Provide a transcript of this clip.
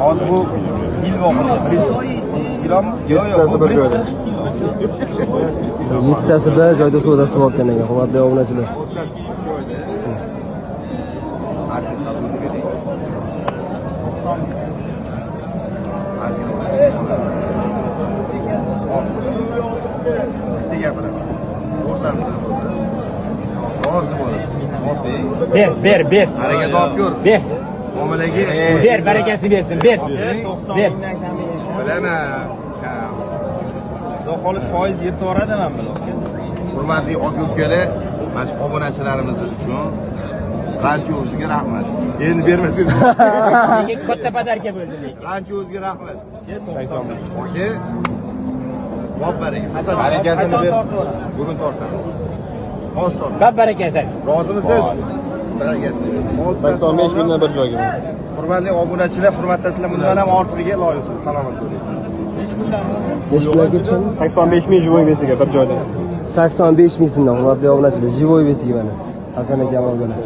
Hozir bu yil voqea. 30 kilomi? Yo'q, bir joyda. 7tasi bir joyda savdosi bo'lib ekan ekan, hurmatli obunachilar. Ber. Harakat olib ko'r. Ber. Muomalaga Ber, barakasi bersin. Ber. Ber. Bilaman. Xudo xolis foiz yetib boradi ham bular. Hurmatli aka-ukalar, mana shu obunachilarimiz uchun qancha o'ziga rahmat. Endi bermasangiz. Nega katta podarka bo'ldi lekin. Qancha o'ziga rahmat. 80 ming. Oke. Bob baraka. Harakatini ber. Bugun tortamiz. Hozir tortamiz. Bab barakasi. Rozimisiz? Barakasini. 85 mingdan bir joyga. Hurmatli obunachilar, hurmatdasizlar, bundan ham ortig'iga loyihasiz. Salomat bo'ling. Necha pullarga tushadi? 85 ming jivoy besiga bir joyda. 85 ming so'mdan, hurmatli obunachilar, jivoy besiga mana. Hasan aka oldilar.